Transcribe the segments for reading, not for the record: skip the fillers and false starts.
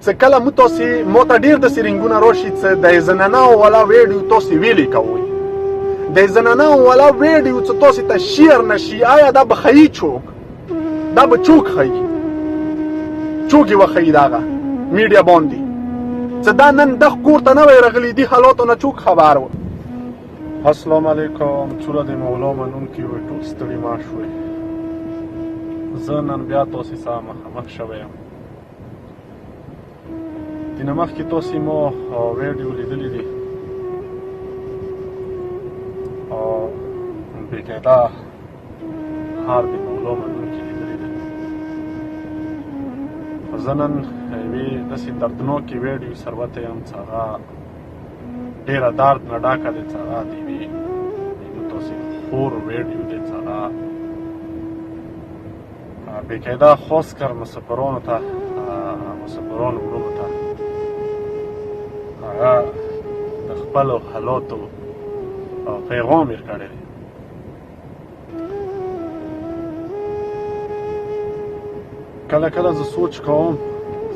چې کله مو تاسې ما ته ډېر داسې رنګونه راشي چې د زنانهو والا ویډیو تاسې ویلې کوئ د زنانهو والا ویډیو چې تاسې ته شیر نشي آیا دا به ښیي څوک دا به څوک ښیي څوک یې وښیي دغه میډیا باندې چې دا نن دغه کور ته نوی راغلي دي حالاتو نه څوک خبر و السلام علیکم څوره د مولا منونکي وي ټول ستړي ما شوئ زه نن بیا تاسې سره مخامخ شوی یم دینه مخکې تاسې مو ویډیو لیدلی دي بېقاعده هار د مولا منونکي لیدلی دی زه نن یوې داسې دردناکې ویډیو سره وتی یم چې هغه ډېره درد نه ډکه دی چې هغه د یوې تاسې خور ویډیو دی چې هغه بېقاعده خاص کر مسافرانو ته مسافرانو وروڼو ته هغه د خپلو حالاتو پیغام یې کړی دی کله کله زه سوچ کوم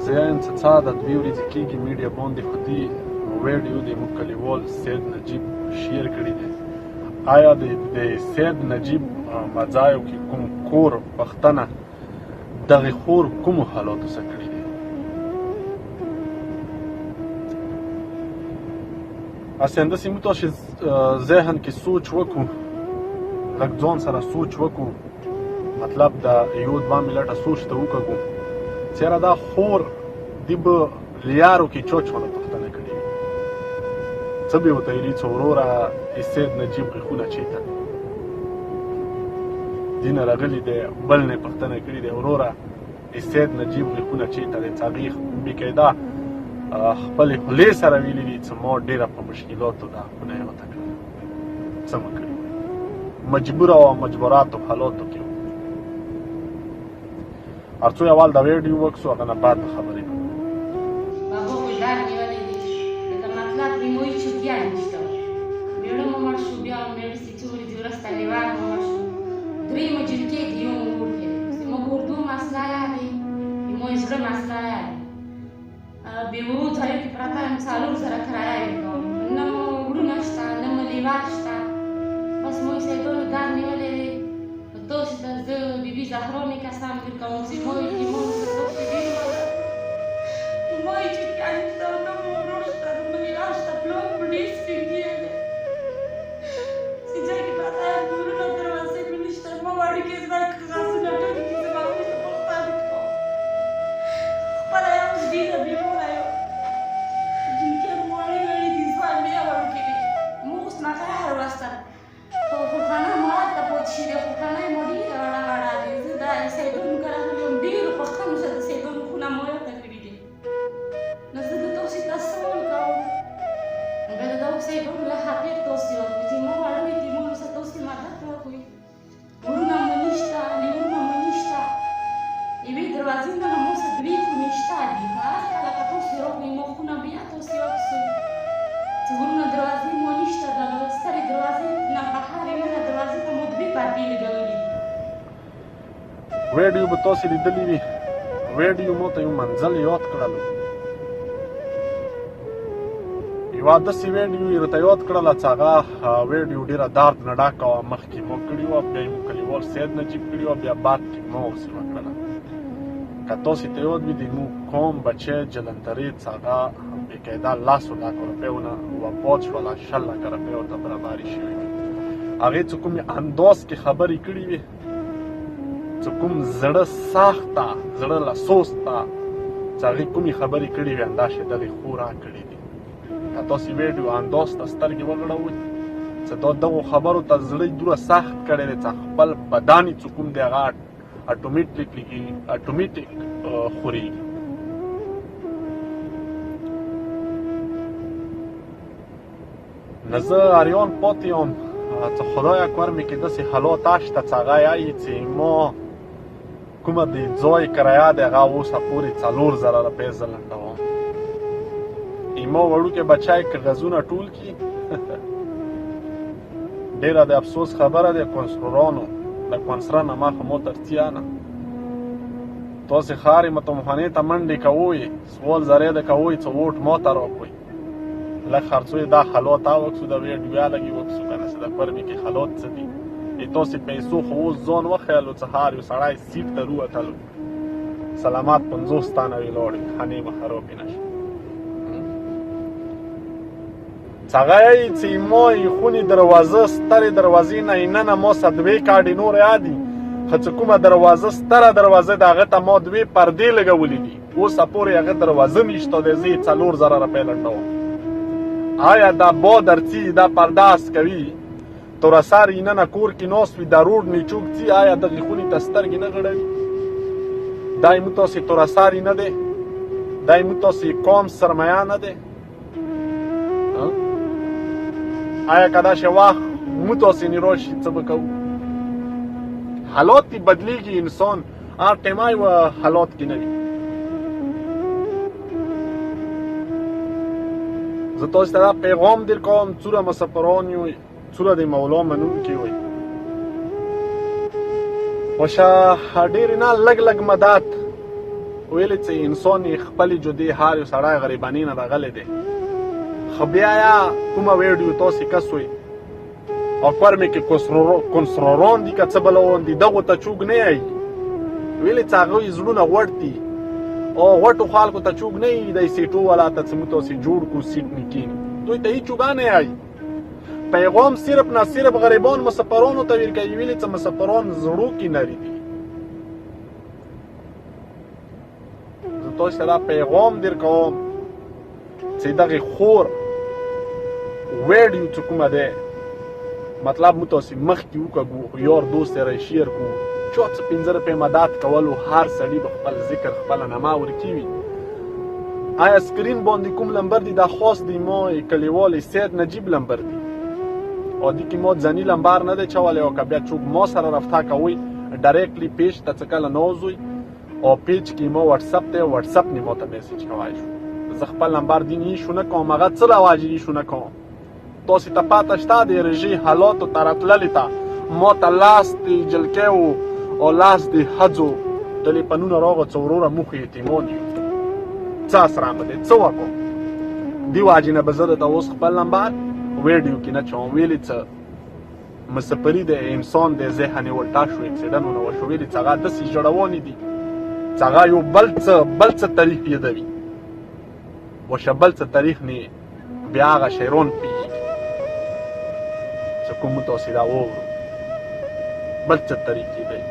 زه یم چې څه د دوې ورځې کېږي میډیا باندې خو دې ویډیو د موږ کلیوال سید نجیب شیر کړی دی آیا د سید نجیب مځایو کې کوم کور پښتنه دغې خور کومو حالاتو څه کړي دي هسې همداسې موږ تاسې ذهن کې سوچ وکړو لږ ځان سره سوچ وکړو مطلب د یو دوه ملټه سوچ ته وکړو چېرې دا خور دې به لیارو کې چا چونه پښتنه کړي وي څه به یې ورته ویلي چې وروره سید نجیب غیښونه چېرته دې نه راغلي دی بل نه یې پوښتنه کړې دی وروره سید نجیب غیښونه چېرته دی چې هغې بېقاعده خپلې خولې سره ویلي دي چې ما ډېره په مشکلاتو دا خونه یې وته کړله څه مه کړي مجبوره او مجبوراتو حالاتو کې هر څو اول دا ویډیو وکړو هغه نه بعد به خبرې کوو بابا ګلدار نیولې دي لکه مطلب د موی چوکیا نشته میړه مو مړ شو بیا میړه چې څو ورځې وروسته لیوان مو مړ شو درې مجلکې دي یو مور کې زموږ اردو مسله یادې زموږ زړه مسله یادې بې وو ځایو کې پراته یم څلور زره کرایه ورکوم نه مو وړونه شته نه مو لیوان شته بس موی سیدونو دار نیولې دی تاسې ته زه بیبي زهرا مې قسم درکوم چې موی ایمان ته تاسې ویلو موی چوکیا نشته نه مو ورور شته نه مو لیوان شته پلار مو ډېر سپین کېږي چې ځای کې پراته یم کورونه دروازې مې نشته ما وړوکې زما غاښونه ټولې دي زما موی ته پوښتنه کوم خپله یم ډېره بېموره یم جنکۍ مو وړې وړې دي ځوان مې وړوکې دي موږ اوس ناکه هر ورځ سره خو خوږانه مواد ته پوت شي دی خوږانه یې مو ډېره وړه وړه دي زه دا سیدونو که راغلي یم ډېرو پښتنو سره د سیدونو خونه مو راته کړي دي نو زه د تاسې ته څه وکړم بیا د دغو سیدونو له خاطر تاسې وکړو چې ما وړوي دي موږ سره تاسې مدد وکړئ وروڼه مو نشته لیورونه مو نشته یوې دروازې نه مو سره دوې خونې شته دي خو هر کله که تاسې راغلئ ما خونه بیا تاسې وکړئ چې وروڼه دروازې مو نشته دغه سترې دروازې نه بهر یوې نه دروازې ته مو دوې پردې لګولي دي ویډیو به تاسې لیدلي وي ویډیو مو ته یو منزل یاد کړلو یوه داسې ویډیو یې راته یاد کړله چې هغه ویډیو ډېره درد نه ډکه وه مخکې مو کړې وه بیا یې مو کلیوال سید نجیب کړې وه بیا بعد کې ما ورسې وکړله که تاسې ته یاد وي د مو قوم بچی جلندرې چې هغه بېقاعده لسو لکو روپیو نه وفات شوله 100 لکه روپیو ته برابرې شوې وي هغې چې کومې انداز کې خبرې کړې وي چې کوم زړه سخته زړه له سوسته چې هغې کومې خبرې کړې وي همداسې دغې خورا کړې دي که تاسې ویډیو انداز ته سترګې وغړوئ چې دا دغو خبرو ته زړه دومره سخت کړی دی چې خپل بدن یې چې کوم دی هغه اټومیټیک خورېږي نه زه اریان پاتې یم چې خدای اکبر مې کې داسې حالات شته چې هغه یایي چې ما کومه د ځای کرایه دی هغه اوسه پورې 4000 روپۍ زه لنډوم ایما وړوکی بچی کاغذونه ټول کړي ډېره د افسوس خبره ده کونسلرانو د کونسلر نه ما خو مو ترتیا نه تاسې خارې متمخانې ته منډې کوئ سوال زرې د کوئ څه ووټ ما ته راکوئ لږ خرڅوئ دا خلوت اوکسو د ویډیو لګي وکسو که نه څه د پرمې کې خلوت څه دي تاسې پیسو خو اوس ځان وخیلو څه هار یو سړی سیټ ته رووتلو سلامات 50 تانه ویلاړې خانې به خرابې نه شي څغی چې ما خونې دروازه سترې دروازې نه ننه ما څه دوې کاډې نور یادي خو چې کومه دروازه ستره دروازه د هغه ته ما دوې پردې لګولې دي اوسه پورې هغه دروازه نشته دی زه یې 4000 روپۍ لټوم آیا دا بادر څي دا پرداس کوي تورسار یې ننه کور کې ناست وي دا روډ نیچوک څي آیا دغې خونې ته سترګې نه غړوي دا یې مو تاسې تورسار یې نه دی دا یې مو تاسې قوم سرمایه نه دی آیا که داسې وخت مو تاسې نه راشي څه به کوو حالات دې بدلیږي انسان هر ټیمه یوه حالات کې نه وي زه تاسې ته دا پیغام در کوم څومره مسافران یو څومره د مولا منونکي وئ وشه ډېرې نه لږ لږ مدد ویلې چې انسان یې خپلې جدې هر یو سړی غریبانۍ نه راغلی دی خو بیا کومه ویډیو تاسې کس وئ او پرمې کې کنسروران دي که څه بلون دي دغو ته چوګ نه یی ویلې چې هغوی زړونه غوټ دي او غوټو خلکو ته چوګ نه یي دی سیټو والا ته څه مو تاسې جوړ کړو سیټ نه کښېني دوی ته هېڅ چوګا نه یی پیغام صرف نه صرف غریبان مسافرانو ته ورکوي ویلې چې مسافران زړو کې نري دي زه تاسې ته دا پیغام در کوم چې دغې خور ویډیو چې کومه دی مطلب مو تاسې مخکې وکړو یار دوست سره یې شیر کړو چا څه 15 روپۍ مدد کولو هر سړي به خپل ذکر خپله نما ورکوي آیا سکرین باندې کوم لمبر دی دا خاص دی ما کلیوال سید نجیب لمبر دی او دی کې ما ځاني لمبر نه دی چولی او که بیا څوک ما سره رفته کوئ ډایرکټلی پیج ته څه کله نوځئ او پیج کې ما واتساپ دی واتساپ نه ما ته میسیج کوی شو زه خپل نمبر دی نه ایشو نه کوم هغه څه رواج ایشو نه کوم تاسې ته پاته شته د رژې حالاتو ته راتللې ته ما ته لاس د جلکیو او لاس د ښځو ټلیفونونه راغله څه وروره موږ خو یتیمان یو څه اسرا مه دی څه وکړو دې واجې نه به زه درته اوس خپل نمبر ویډیو کې نه چوم ویلې څه مسافري د انسان د ذهن یې ولټا شو اکسیډنټونه وشو ویلې څه هغه داسې ژړوانې دي چې هغه یو بل څه تاریخ یادوي وشه بل څه تاریخ نه بیا هغه شیرون پیږي چې کوم تاسې دا واورو بل څه تاریخ یادوي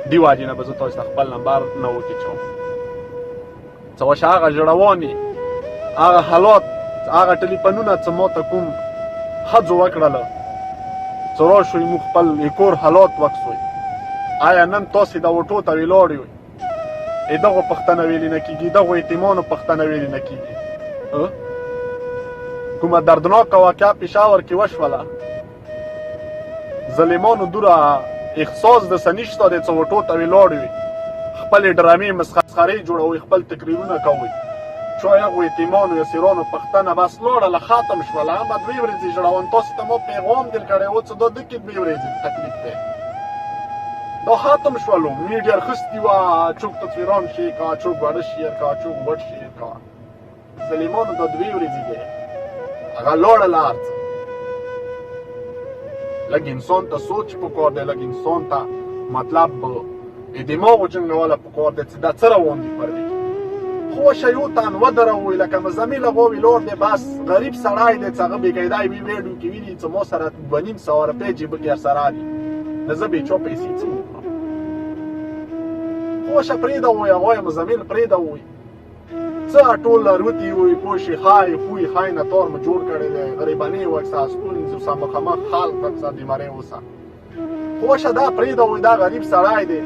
دې واجې نه به زه تاسې ته خپل نمبر نه وکېچوم څه وشه هغه ژړوانې هغه حالات هغه ټلیفونونه چې ما ته کوم ښځو وکړله چې راشوئ موږ خپل کور حالات وکسوئ آیا نن تاسې د وټو ته ولاړ یوئ دغو پښتنه ویلې نه کېږي دغو یتیمانو پښتنه ویلې نه کېږي کومه دردناکه واقعه پېښور کې وشوله ظالمانو دوره احساس دسه نشته دی چې وټو ته ولاړ وي خپلې ډرامې مسخرې جوړوئ خپل تقریرونه کوئ چا هغو یتیمانو یسیرانو پښتنه بس لاړله ختم شوله همه 2 ورځې ژړون تاسې ته ما پیغام در کړی و چې دا دکې 2 ورځې تکلیف دی دا ختم شولو میډیا اخیستې وه څوک تصویران شیر کوه څوک واړه شیر کوه څوک وټ شیر کوه ظالمانو دا 2 ورځې دی هغه لاړله هر څه لږ انسان ته سوچ پکار دی لږ انسان ته مطلب دماغ جنګوله پکار دی چې دا څه روان دي پردې خو شیوتان ودروئ لکه مزمل هغه ویلور دی بس غریب سړی دی چې هغه بېقیدا وي ویډیو کې ویني چې ما سره 2.5 روپۍ جیبه کې سره دي نه زه بېچا پیسې څه وکړم خوشه پرېږدوئ هغه یې مزمل پرېږدوئ څه ټول روتي وي پوه شي ښایي خوی ښایي نه تور مو جوړ کړی دی غریبانۍ وکسه ستونزې وسه مخامخ خلق وکسه بیمارۍ وسه خوشه دا پرېږدوئ دا غریب سړی دی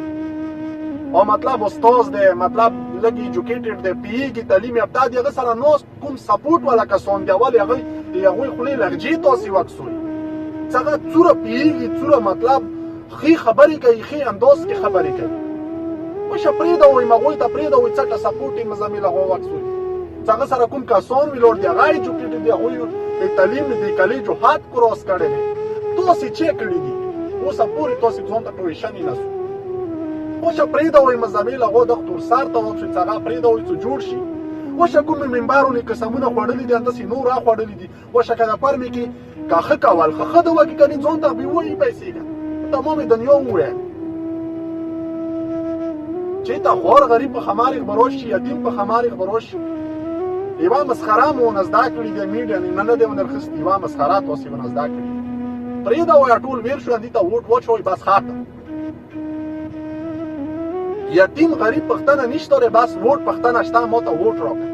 او مطلب استاز دی مطلب لږ ایجوکیټډ دی پوهېږي تعلیم یافته دی هغه سره ناست کوم سپورټ والا کسان دی ولې هغوی د هغوی خولې لهجې تاسې وکسوئ چې هغه څومره پوهېږي څومره مطلب ښې خبرې کوي ښې انداز کې خبرې کوي وشه پرېږدوئ هغوی ته پرېږدوئ څټه سپورټ یې مزمل هغه وکسوئ چې هغه سره کوم کسان ویلوړ دی هغه ایجوکیټډ دی هغوی د تعلیم د کلیجو حد کراس کړی دی تاسې چې کړي دي اوسه پورې تاسې ځان ته پوزیشن یې نه سو وشه پرېږدوئ مزمل هغو دغه تورسار ته وکړئ چې هغه پرېږدوئ چې جوړ شي وشه کومې منبرونې قسمونه خوړلي دي همداسې نور راخوړلي دي وشه که د فرمې کې که ښه کول ښه د وکړي کنې ځان ته بې وایي پیسې که تمام دنیا وویل چې ته خوار غریب په خمارې خبروش شي یتیم په خمارې خبروش شي یوه مسخره مو ونه زده کړي د میډیا نه دی ونه اخیستې یوه مسخره تاسې ونه زده کړي پرېږدوئ ټول ویر شو دې ته ووټ واچوئ بس ختم یتیم غریب پښتنه نشته دی بس ووټ پښتنه شته ما ته ووټ راکړه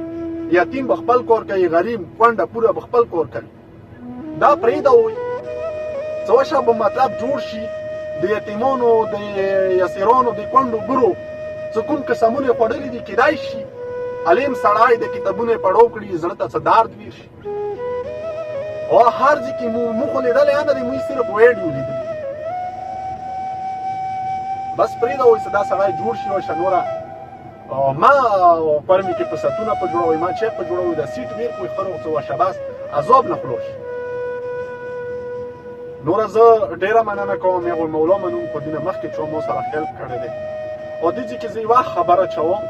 یتیم به خپل کار کوي غریب کونډه پوره به خپل کار کوي دا پرېږدوئ څه وشه به مطلب جوړ شي د یتیمانو د یسیرانو د کونډو برو څه کوم قسمونه یې خوړلي دي کیدای شي علیم سړی د کتابونه یې پړو کړي زړه ته څه درد ویر شي او هر ځای کې مو خو لیدلی نه دی موږ صرف ویډیو لیدلي بس پرېږدوئ چې دا سړی جوړ شي وشه نوره ما فرمې کې پساتونه په جوړوئ ما چای په جوړوئ د سیټ ویر کوئ ښه روغ څه وشه بس عذاب نه خلاص شي نوره زه ډېره مننه کوم هغوی مولا منوم په دینه مخکې چې ما سره هیلپ کړی دی او دې ځای کې زه یوه خبره چوم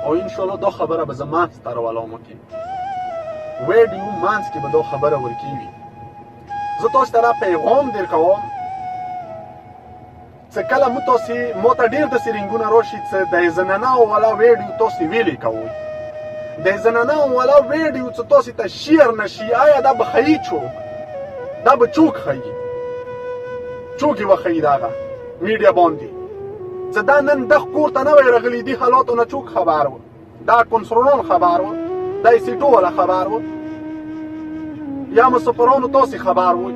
او انشاءالله دا خبره به زه منځ ته راولم کې ویډیو منځ کې به دا خبره ورکېږي زه تاسو ته دا پیغام در کوم چې کله مو تاسې ما ته ډېر داسې رنګونه راشي چې د زنانهو والا ویډیو تاسې ویلې کوئ د زنانهو والا ویډیو چې تاسې ته شیر نه شي آیا دا به ښیي څوک دا به څوک ښیي څوک یې وښیي دغه میډیا باندې چې دا نن دغه کور ته نوی راغلي دي حالاتو نه څوک خبر و دا کنسرونان خبر و دا سیټو والا خبر و یا مسافرانو تاسې خبر وئ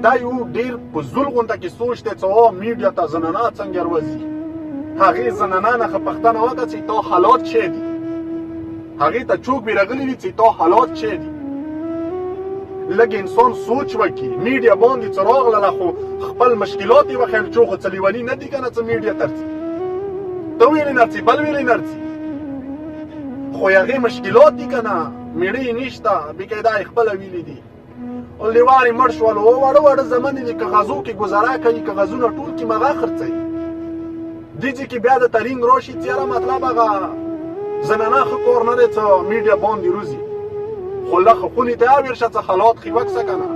دا یو ډېر په زول غونډه کې سوچ دی چې میډیا ته زنانه څنګه روځي هغې زنانه نه ښه پوښتنه وکړه چې تا حالات څه دي هغې ته څوک بې راغلي دي چې تا حالات څه دي لږ انسان سوچ وکړي میډیا باندې چې راغلله خو خپل مشکلات یې وښیل چې خو څه لیوني نه دي که نه چې میډیا ترڅي ته ویلې نرڅي بل ویلې نرڅي خو هغې مشکلات دي که نه میړه یې نشته بېقاعده یې خپله ویلي دي او لیوار یې مړ شول او واړه واړه زمن دي کاغذو کې ګزاره کوي کاغذونه ټول کې مغه خرڅوي دې ځای کې بیا د ترینګ راشي چې یاره مطلب هغه زنانه ښه کار نه دی چې میډیا باندې روزي خو لږ خونې ته یاویرشه چې حالات ښې وکړه که نه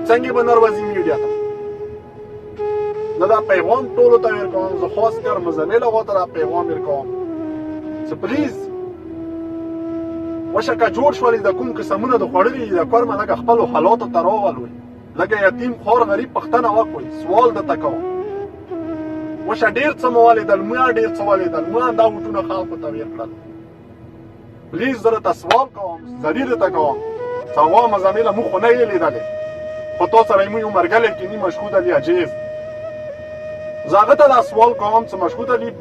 څنګه به نروځي میډیا ته زه دا پیغام ټولو ته ور کوم زه خاص کر مزمل هغو ته دا پیغام ور کوم چې پلیز وشه که جوړ شولې د کوم قسمونه د خوړلي د کورمه لږه خپلو حالاتو ته راولوئ لږه یتیم خوار غریب پوښتنه وکړئ سوال درته کوم وشه ډېر څه مو ولیدل ما ډېر څه ولیدل ما دا وټونه خلکو ته ویر کړل پلیز زه درته سوال کوم ضرور درته کوم چې هغه مزامله موږ خو نه یې لیدلې خو تا سره یې موږ یو ملګری کې ني مشهود علي عجیز زه هغه ته دا سوال کوم چې مشهود علي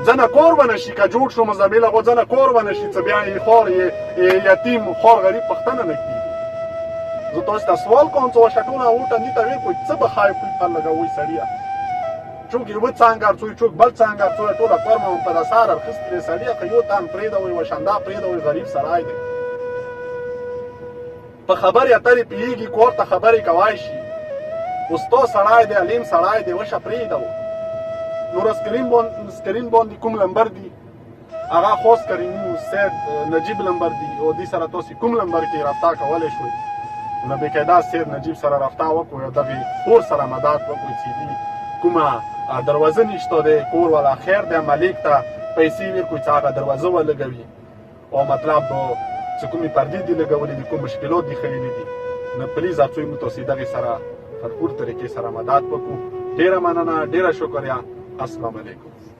ځنه کور ونه شي که جوړ شو مزامل هغو ځنه کور ونه شي چې بیا یې خوار یتیم خوار غریب پوښتنه نه کړي زه تاسو ته سوال کوم چې وشه ټوله وټه دې ته ویل کوئ څه به ښایي کوئ پر لګوئ سړیه څوک یوه څانګه څوی څوک بل څانګه څوی ټوله کورمه په د سار اخیستې دی سړیه که یو تن پرېږدوئ وشنده پرېږدوئ غریب سړی دی په خبرې اترې پوهېږي کور ته خبرې کوای شي اوستا سړی دی علیم سړی دی وشه پرېږدوئ نور سکرین باندې کوم نمبر دی هغه خاص کریمو سید نجیب نمبر دی او دې سره تاسې کوم نمبر کې رابطه کولی شوئ نو بېقاعده سید نجیب سره رابطه وکړئ او دغې کور سره مدد وکړئ چې دې کومه دروازه نشته دی کور والا خیر دی مالک ته پیسې ورکړئ چې هغه دروازه ولګوي او مطلب چې کومې پردې دي لګولې دي کوم مشکلات دي ښیلي دي نو پلیز هڅوئ مو تاسې دغې سره په پوره طریقې سره مدد وکړو ډېره مننه ډېره شکریه السلام علیکم